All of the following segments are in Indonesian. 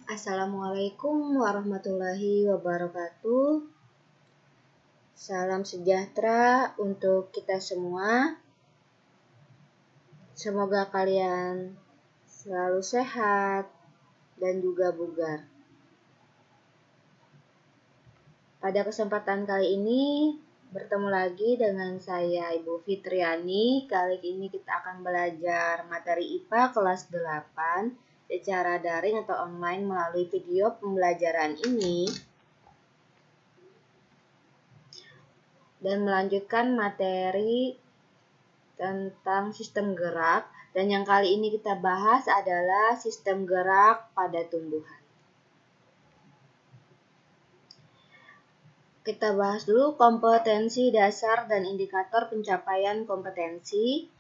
Assalamualaikum warahmatullahi wabarakatuh. Salam sejahtera untuk kita semua. Semoga kalian selalu sehat dan juga bugar. Pada kesempatan kali ini bertemu lagi dengan saya Ibu Fitriani. Kali ini kita akan belajar materi IPA kelas 8 secara daring atau online melalui video pembelajaran ini. Dan melanjutkan materi tentang sistem gerak, dan yang kali ini kita bahas adalah sistem gerak pada tumbuhan. Kita bahas dulu kompetensi dasar dan indikator pencapaian kompetensi.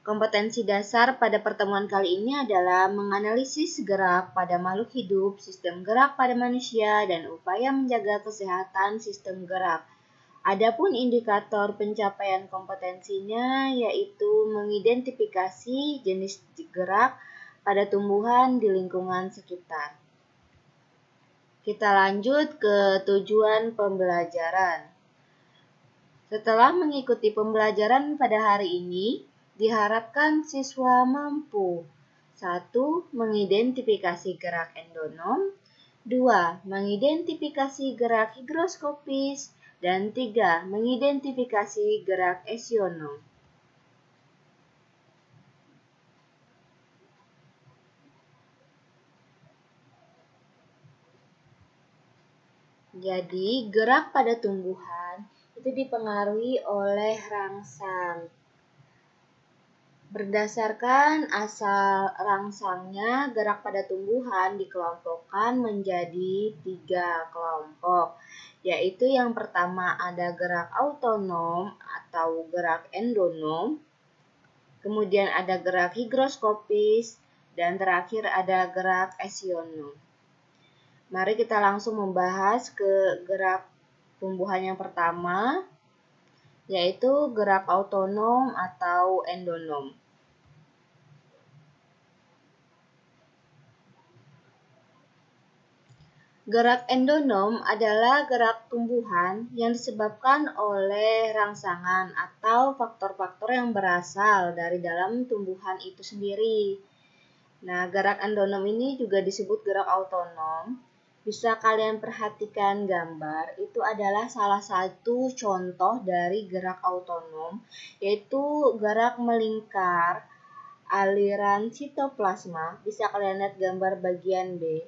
Kompetensi dasar pada pertemuan kali ini adalah menganalisis gerak pada makhluk hidup, sistem gerak pada manusia, dan upaya menjaga kesehatan sistem gerak. Adapun indikator pencapaian kompetensinya yaitu mengidentifikasi jenis gerak pada tumbuhan di lingkungan sekitar. Kita lanjut ke tujuan pembelajaran. Setelah mengikuti pembelajaran pada hari ini, diharapkan siswa mampu 1. Mengidentifikasi gerak endonom, 2. Mengidentifikasi gerak higroskopis, dan 3. Mengidentifikasi gerak esionom. Jadi, gerak pada tumbuhan itu dipengaruhi oleh rangsang. Berdasarkan asal rangsangnya, gerak pada tumbuhan dikelompokkan menjadi 3 kelompok, yaitu yang pertama ada gerak autonom atau gerak endonom, kemudian ada gerak higroskopis, dan terakhir ada gerak esionom. Mari kita langsung membahas ke gerak tumbuhan yang pertama, yaitu gerak autonom atau endonom. Gerak endonom adalah gerak tumbuhan yang disebabkan oleh rangsangan atau faktor-faktor yang berasal dari dalam tumbuhan itu sendiri. Nah, gerak endonom ini juga disebut gerak autonom. Bisa kalian perhatikan gambar, itu adalah salah satu contoh dari gerak autonom, yaitu gerak melingkar aliran sitoplasma. Bisa kalian lihat gambar bagian B.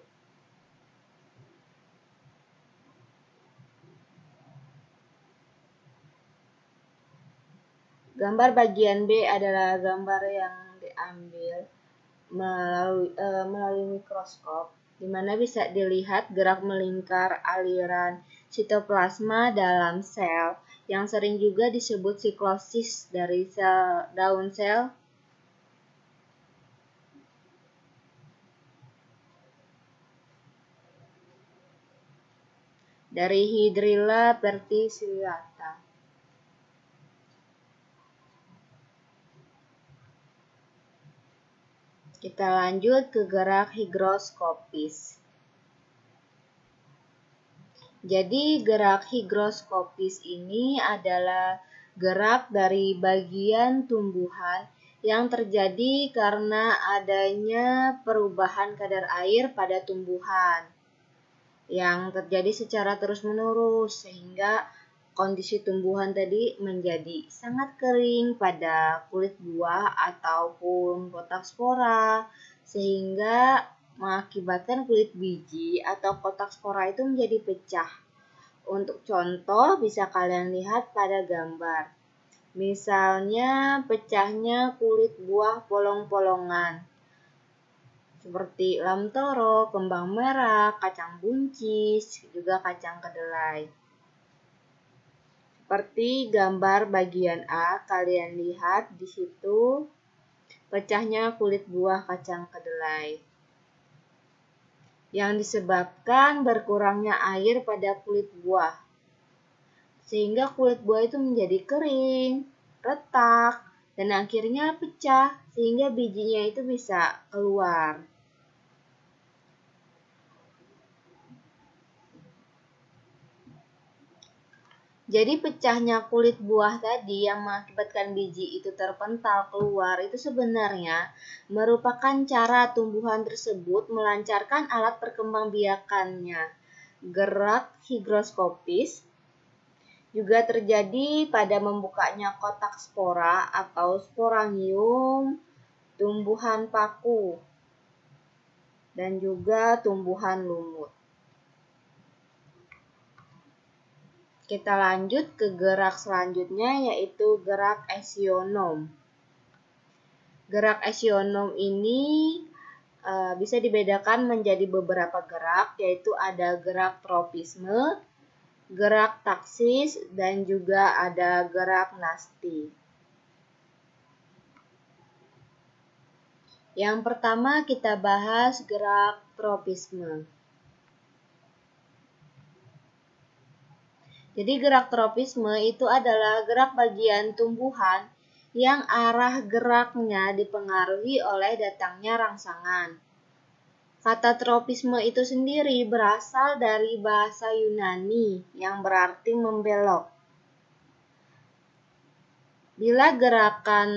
Gambar bagian B adalah gambar yang diambil melalui mikroskop, di mana bisa dilihat gerak melingkar aliran sitoplasma dalam sel, yang sering juga disebut siklosis dari sel daun sel. Dari Hydrilla verticillata. Kita lanjut ke gerak higroskopis. Jadi gerak higroskopis ini adalah gerak dari bagian tumbuhan yang terjadi karena adanya perubahan kadar air pada tumbuhan yang terjadi secara terus-menerus, sehingga kondisi tumbuhan tadi menjadi sangat kering pada kulit buah ataupun kotak spora, sehingga mengakibatkan kulit biji atau kotak spora itu menjadi pecah. Untuk contoh bisa kalian lihat pada gambar. Misalnya pecahnya kulit buah polong-polongan, seperti lamtoro, kembang merah, kacang buncis, juga kacang kedelai. Seperti gambar bagian A, kalian lihat di situ pecahnya kulit buah kacang kedelai, yang disebabkan berkurangnya air pada kulit buah, sehingga kulit buah itu menjadi kering, retak, dan akhirnya pecah, sehingga bijinya itu bisa keluar. Jadi pecahnya kulit buah tadi yang mengakibatkan biji itu terpental keluar itu sebenarnya merupakan cara tumbuhan tersebut melancarkan alat perkembangbiakannya. Gerak higroskopis juga terjadi pada membukanya kotak spora atau sporangium, tumbuhan paku, dan juga tumbuhan lumut. Kita lanjut ke gerak selanjutnya, yaitu gerak esionom. Gerak esionom ini bisa dibedakan menjadi beberapa gerak, yaitu ada gerak tropisme, gerak taksis, dan juga ada gerak nasti. Yang pertama kita bahas gerak tropisme. Jadi gerak tropisme itu adalah gerak bagian tumbuhan yang arah geraknya dipengaruhi oleh datangnya rangsangan. Kata tropisme itu sendiri berasal dari bahasa Yunani yang berarti membelok. Bila gerakan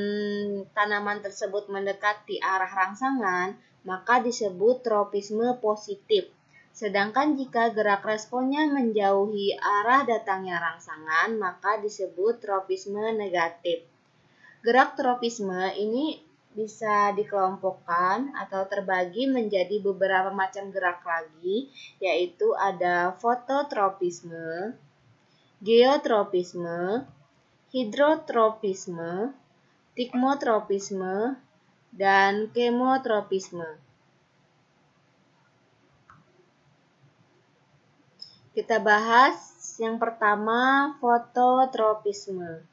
tanaman tersebut mendekati arah rangsangan, maka disebut tropisme positif. Sedangkan jika gerak responnya menjauhi arah datangnya rangsangan, maka disebut tropisme negatif. Gerak tropisme ini bisa dikelompokkan atau terbagi menjadi beberapa macam gerak lagi, yaitu ada fototropisme, geotropisme, hidrotropisme, tikmotropisme, dan kemotropisme. Kita bahas yang pertama, fototropisme.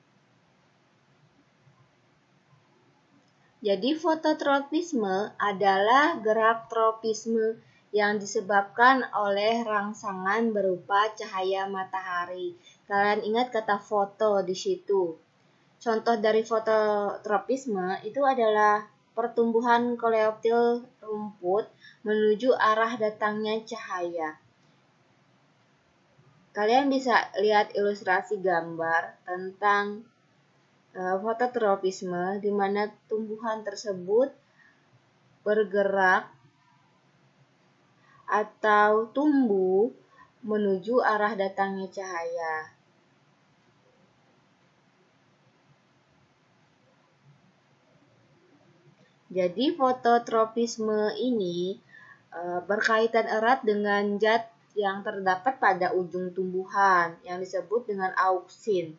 Jadi fototropisme adalah gerak tropisme yang disebabkan oleh rangsangan berupa cahaya matahari. Kalian ingat kata foto di situ. Contoh dari fototropisme itu adalah pertumbuhan koleoptil rumput menuju arah datangnya cahaya. Kalian bisa lihat ilustrasi gambar tentang fototropisme di mana tumbuhan tersebut bergerak atau tumbuh menuju arah datangnya cahaya. Jadi fototropisme ini berkaitan erat dengan zat yang terdapat pada ujung tumbuhan yang disebut dengan auksin.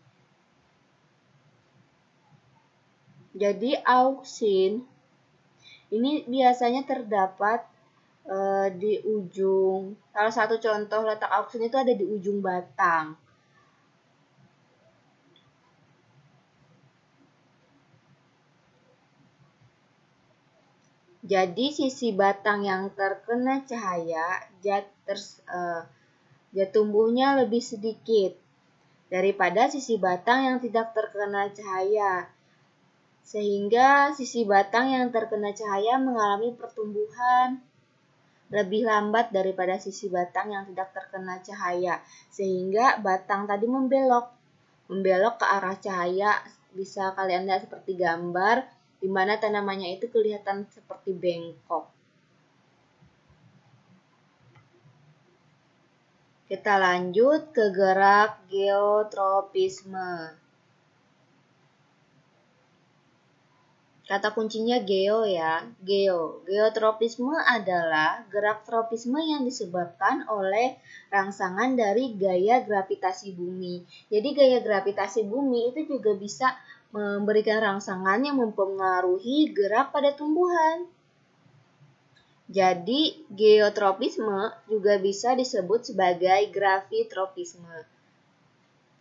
Jadi auksin ini biasanya terdapat di ujung. Salah satu contoh letak auksin itu ada di ujung batang. Jadi sisi batang yang terkena cahaya zat tumbuhnya lebih sedikit daripada sisi batang yang tidak terkena cahaya. Sehingga sisi batang yang terkena cahaya mengalami pertumbuhan lebih lambat daripada sisi batang yang tidak terkena cahaya. Sehingga batang tadi membelok ke arah cahaya. Bisa kalian lihat seperti gambar di mana tanamannya itu kelihatan seperti bengkok. Kita lanjut ke gerak geotropisme. Kata kuncinya geo ya. Geotropisme adalah gerak tropisme yang disebabkan oleh rangsangan dari gaya gravitasi bumi. Jadi gaya gravitasi bumi itu juga bisa memberikan rangsangan yang mempengaruhi gerak pada tumbuhan. Jadi geotropisme juga bisa disebut sebagai gravitropisme.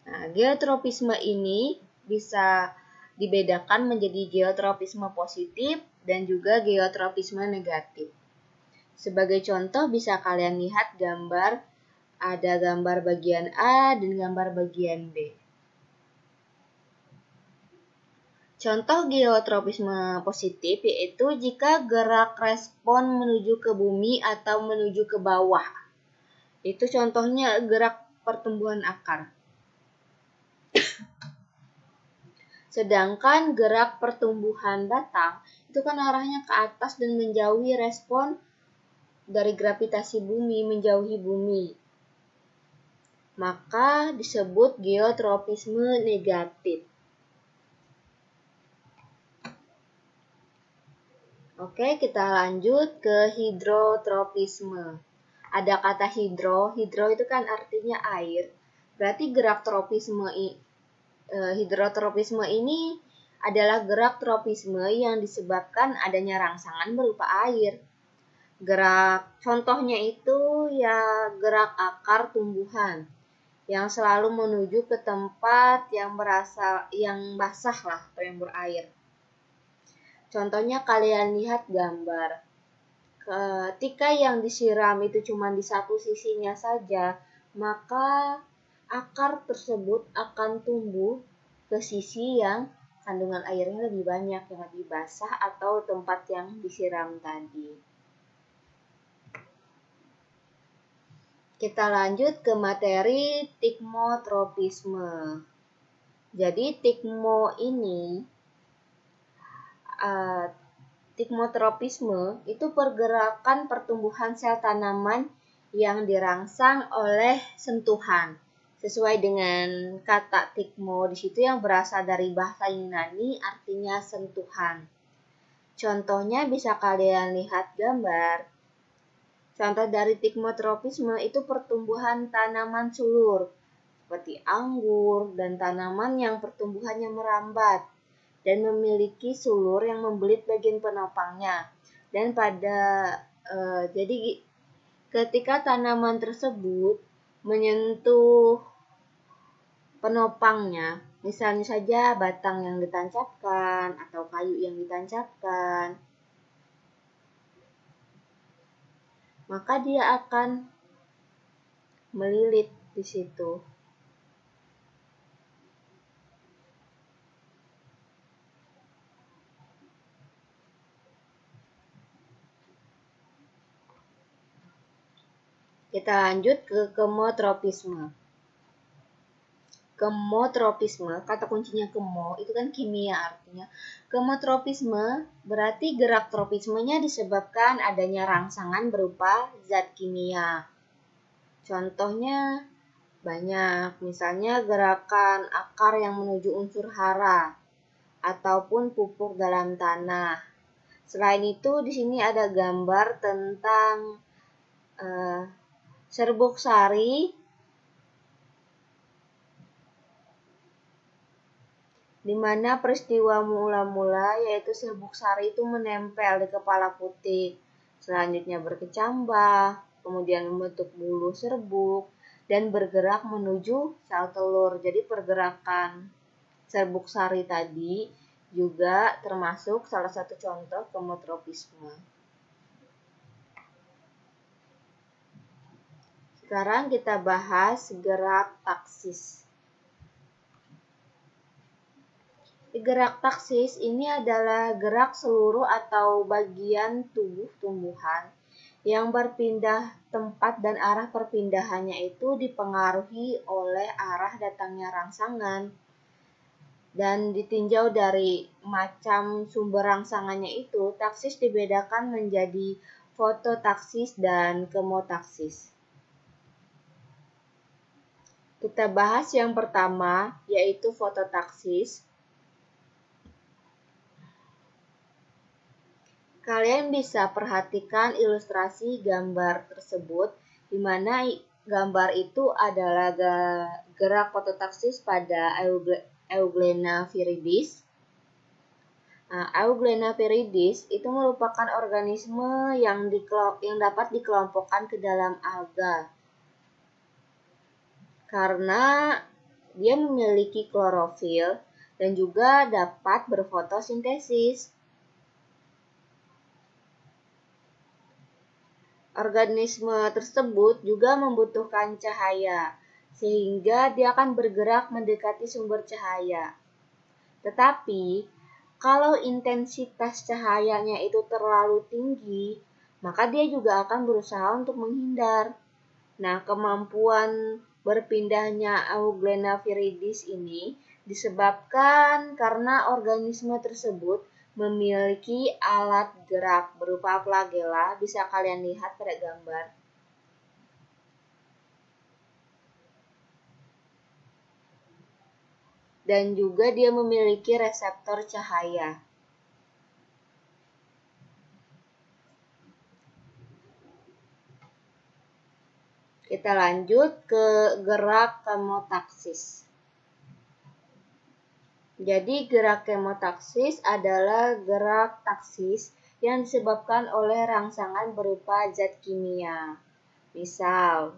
Nah, geotropisme ini bisa dibedakan menjadi geotropisme positif dan juga geotropisme negatif. Sebagai contoh bisa kalian lihat gambar, ada gambar bagian A dan gambar bagian B. Contoh geotropisme positif yaitu jika gerak respon menuju ke bumi atau menuju ke bawah. Itu contohnya gerak pertumbuhan akar. Sedangkan gerak pertumbuhan batang itu kan arahnya ke atas dan menjauhi respon dari gravitasi bumi, menjauhi bumi. Maka disebut geotropisme negatif. Oke, kita lanjut ke hidrotropisme. Ada kata hidro itu kan artinya air. Berarti hidrotropisme ini adalah gerak tropisme yang disebabkan adanya rangsangan berupa air. Contohnya itu ya gerak akar tumbuhan yang selalu menuju ke tempat yang basah lah atau yang berair. Contohnya kalian lihat gambar. Ketika yang disiram itu cuma di satu sisinya saja, maka akar tersebut akan tumbuh ke sisi yang kandungan airnya lebih banyak, yang lebih basah atau tempat yang disiram tadi. Kita lanjut ke materi tikmotropisme. Jadi tikmotropisme itu pergerakan pertumbuhan sel tanaman yang dirangsang oleh sentuhan. Sesuai dengan kata tikmo di situ yang berasal dari bahasa Yunani artinya sentuhan. Contohnya bisa kalian lihat gambar. Contoh dari tikmotropisme itu pertumbuhan tanaman sulur, seperti anggur dan tanaman yang pertumbuhannya merambat dan memiliki sulur yang membelit bagian penopangnya. Dan jadi ketika tanaman tersebut menyentuh penopangnya, misalnya saja batang yang ditancapkan atau kayu yang ditancapkan, maka dia akan melilit di situ. Kita lanjut ke kemotropisme. Kemotropisme, kata kuncinya kemo, itu kan kimia artinya. Kemotropisme berarti gerak tropismenya disebabkan adanya rangsangan berupa zat kimia. Contohnya banyak, misalnya gerakan akar yang menuju unsur hara ataupun pupuk dalam tanah. Selain itu, di sini ada gambar tentang serbuk sari, di mana peristiwa mula-mula yaitu serbuk sari itu menempel di kepala putik, selanjutnya berkecambah, kemudian membentuk bulu serbuk, dan bergerak menuju sel telur. Jadi pergerakan serbuk sari tadi juga termasuk salah satu contoh kemotropisme. Sekarang kita bahas gerak taksis. Gerak taksis ini adalah gerak seluruh atau bagian tubuh tumbuhan yang berpindah tempat dan arah perpindahannya itu dipengaruhi oleh arah datangnya rangsangan. Dan ditinjau dari macam sumber rangsangannya itu, taksis dibedakan menjadi fototaksis dan kemotaksis. Kita bahas yang pertama, yaitu fototaksis. Kalian bisa perhatikan ilustrasi gambar tersebut, di mana gambar itu adalah gerak fototaksis pada Euglena viridis. Euglena viridis itu merupakan organisme yang dapat dikelompokkan ke dalam alga. Karena dia memiliki klorofil dan juga dapat berfotosintesis. Organisme tersebut juga membutuhkan cahaya, sehingga dia akan bergerak mendekati sumber cahaya. Tetapi, kalau intensitas cahayanya itu terlalu tinggi, maka dia juga akan berusaha untuk menghindar. Nah, kemampuan berpindahnya Euglena viridis ini disebabkan karena organisme tersebut memiliki alat gerak berupa flagela, bisa kalian lihat pada gambar. Dan juga dia memiliki reseptor cahaya. Kita lanjut ke gerak kemotaksis. Jadi gerak kemotaksis adalah gerak taksis yang disebabkan oleh rangsangan berupa zat kimia. Misal,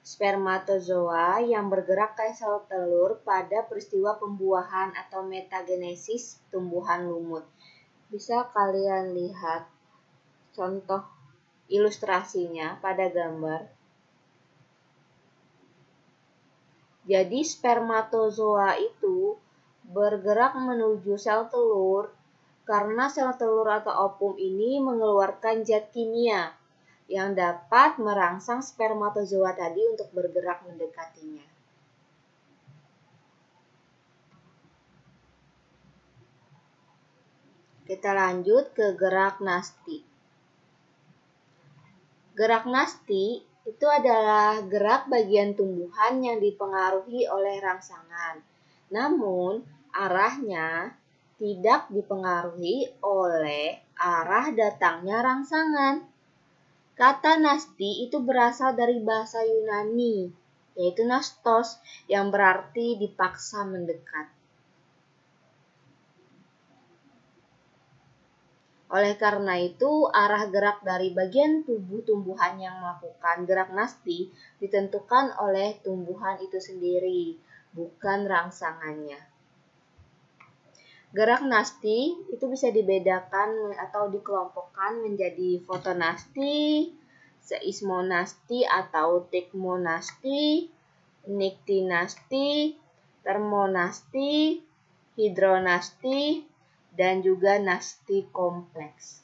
spermatozoa yang bergerak ke sel telur pada peristiwa pembuahan atau metagenesis tumbuhan lumut. Bisa kalian lihat contoh ilustrasinya pada gambar. Jadi spermatozoa itu bergerak menuju sel telur karena sel telur atau ovum ini mengeluarkan zat kimia yang dapat merangsang spermatozoa tadi untuk bergerak mendekatinya. Kita lanjut ke gerak nasti. Gerak nasti itu adalah gerak bagian tumbuhan yang dipengaruhi oleh rangsangan. Namun, arahnya tidak dipengaruhi oleh arah datangnya rangsangan. Kata nasti itu berasal dari bahasa Yunani, yaitu nastos, yang berarti dipaksa mendekat. Oleh karena itu, arah gerak dari bagian tubuh tumbuhan yang melakukan gerak nasti ditentukan oleh tumbuhan itu sendiri, bukan rangsangannya. Gerak nasti itu bisa dibedakan atau dikelompokkan menjadi fotonasti, seismonasti atau tikmonasti, niktinasti, termonasti, hidronasti, dan juga nasti kompleks.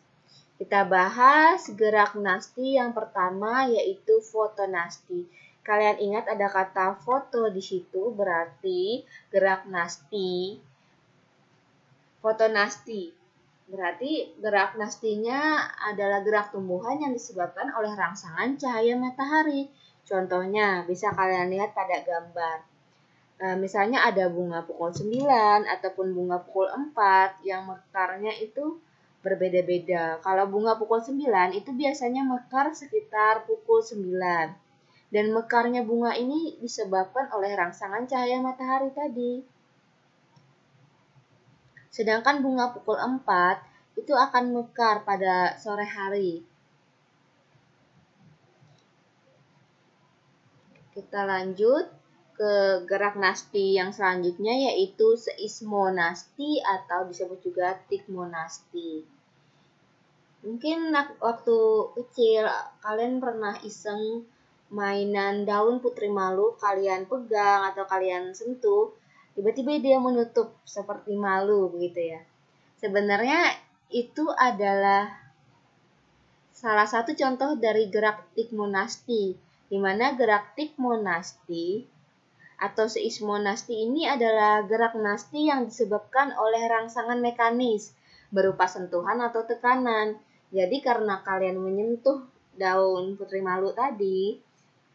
Kita bahas gerak nasti yang pertama, yaitu fotonasti. Kalian ingat ada kata foto di situ, berarti gerak nasti. Fotonasti berarti gerak nastinya adalah gerak tumbuhan yang disebabkan oleh rangsangan cahaya matahari. Contohnya bisa kalian lihat pada gambar. Misalnya ada bunga pukul 9 ataupun bunga pukul 4 yang mekarnya itu berbeda-beda. Kalau bunga pukul 9 itu biasanya mekar sekitar pukul 9. Dan mekarnya bunga ini disebabkan oleh rangsangan cahaya matahari tadi. Sedangkan bunga pukul 4 itu akan mekar pada sore hari. Kita lanjut ke gerak nasti yang selanjutnya, yaitu seismonasti atau disebut juga tikmonasti. Mungkin waktu kecil kalian pernah iseng mainan daun putri malu, kalian pegang atau kalian sentuh, tiba-tiba dia menutup seperti malu begitu ya. Sebenarnya itu adalah salah satu contoh dari gerak tikmonasti, di mana gerak tikmonasti atau seismonasti ini adalah gerak nasti yang disebabkan oleh rangsangan mekanis berupa sentuhan atau tekanan. Jadi karena kalian menyentuh daun putri malu tadi,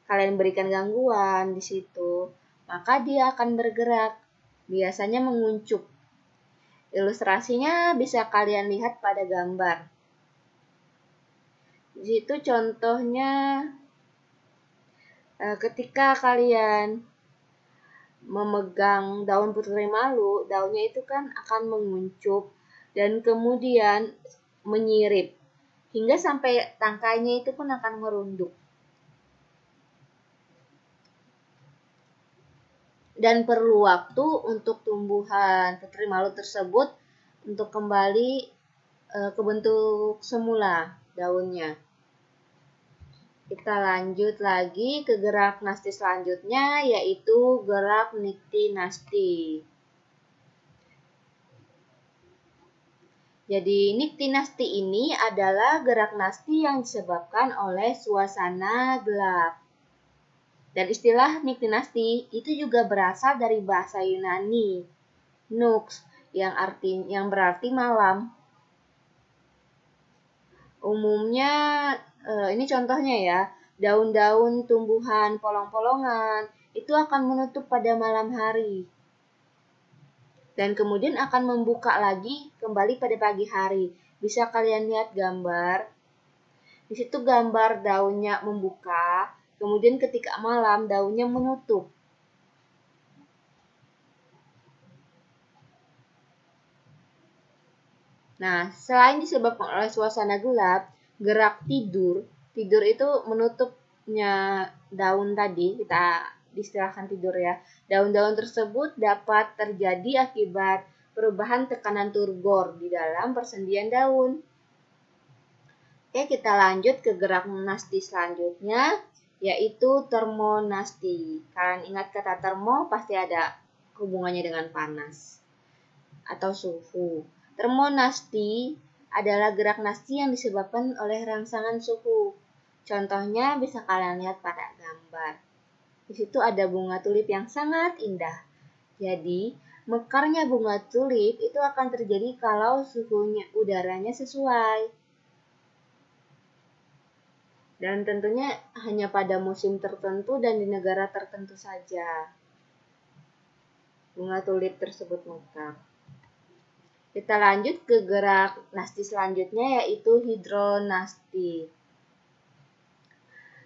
kalian berikan gangguan di situ, maka dia akan bergerak, biasanya menguncup. Ilustrasinya bisa kalian lihat pada gambar. Di situ contohnya ketika kalian memegang daun putri malu, daunnya itu kan akan menguncup dan kemudian menyirip hingga sampai tangkainya itu pun akan merunduk. Dan perlu waktu untuk tumbuhan putri malu tersebut untuk kembali ke bentuk semula daunnya. Kita lanjut lagi ke gerak nasti selanjutnya, yaitu gerak niktinasti. Jadi niktinasti ini adalah gerak nasti yang disebabkan oleh suasana gelap. Dan istilah niktinasti itu juga berasal dari bahasa Yunani, Nux yang berarti malam. Umumnya ini contohnya ya, daun-daun tumbuhan polong-polongan itu akan menutup pada malam hari. Dan kemudian akan membuka lagi kembali pada pagi hari. Bisa kalian lihat gambar. Di situ gambar daunnya membuka, kemudian ketika malam daunnya menutup. Nah, selain disebabkan oleh suasana gelap, gerak tidur itu menutupnya daun tadi, kita istilahkan tidur ya. Daun-daun tersebut dapat terjadi akibat perubahan tekanan turgor di dalam persendian daun. Oke, kita lanjut ke gerak nasti selanjutnya, yaitu termonasti. Kalian ingat kata termo pasti ada hubungannya dengan panas atau suhu. Termonasti adalah gerak nasti yang disebabkan oleh rangsangan suhu. Contohnya bisa kalian lihat pada gambar. Di situ ada bunga tulip yang sangat indah. Jadi, mekarnya bunga tulip itu akan terjadi kalau suhunya udaranya sesuai. Dan tentunya hanya pada musim tertentu dan di negara tertentu saja bunga tulip tersebut mekar. Kita lanjut ke gerak nasti selanjutnya, yaitu hidronasti.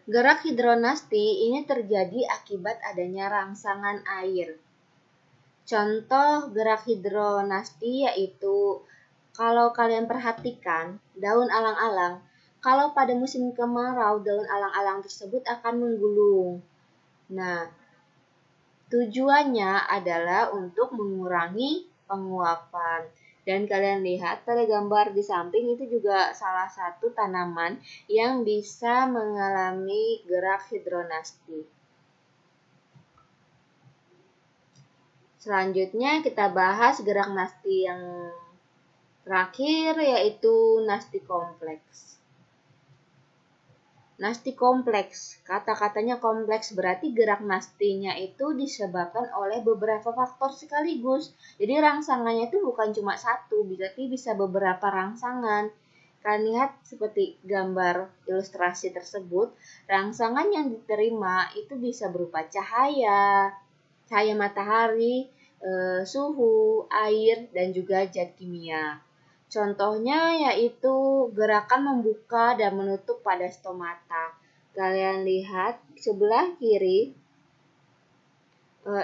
Gerak hidronasti ini terjadi akibat adanya rangsangan air. Contoh gerak hidronasti yaitu, kalau kalian perhatikan daun alang-alang, kalau pada musim kemarau daun alang-alang tersebut akan menggulung. Nah, tujuannya adalah untuk mengurangi penguapan. Dan kalian lihat pada gambar di samping itu juga salah satu tanaman yang bisa mengalami gerak hidronasti. Selanjutnya kita bahas gerak nasti yang terakhir, yaitu nasti kompleks. Nasti kompleks, kata-katanya kompleks berarti gerak nastinya itu disebabkan oleh beberapa faktor sekaligus. Jadi rangsangannya itu bukan cuma satu, berarti bisa beberapa rangsangan. Kalian lihat seperti gambar ilustrasi tersebut, rangsangan yang diterima itu bisa berupa cahaya matahari, suhu, air, dan juga zat kimia. Contohnya yaitu gerakan membuka dan menutup pada stomata. Kalian lihat sebelah kiri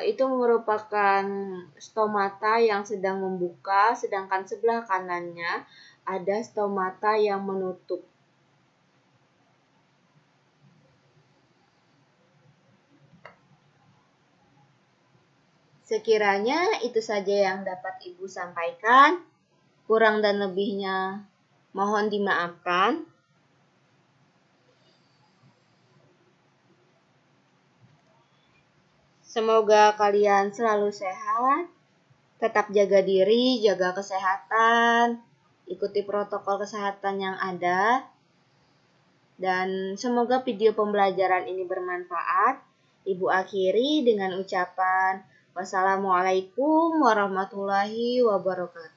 itu merupakan stomata yang sedang membuka, sedangkan sebelah kanannya ada stomata yang menutup. Sekiranya itu saja yang dapat Ibu sampaikan. Kurang dan lebihnya mohon dimaafkan. Semoga kalian selalu sehat, tetap jaga diri, jaga kesehatan, ikuti protokol kesehatan yang ada, dan semoga video pembelajaran ini bermanfaat. Ibu akhiri dengan ucapan wassalamualaikum warahmatullahi wabarakatuh.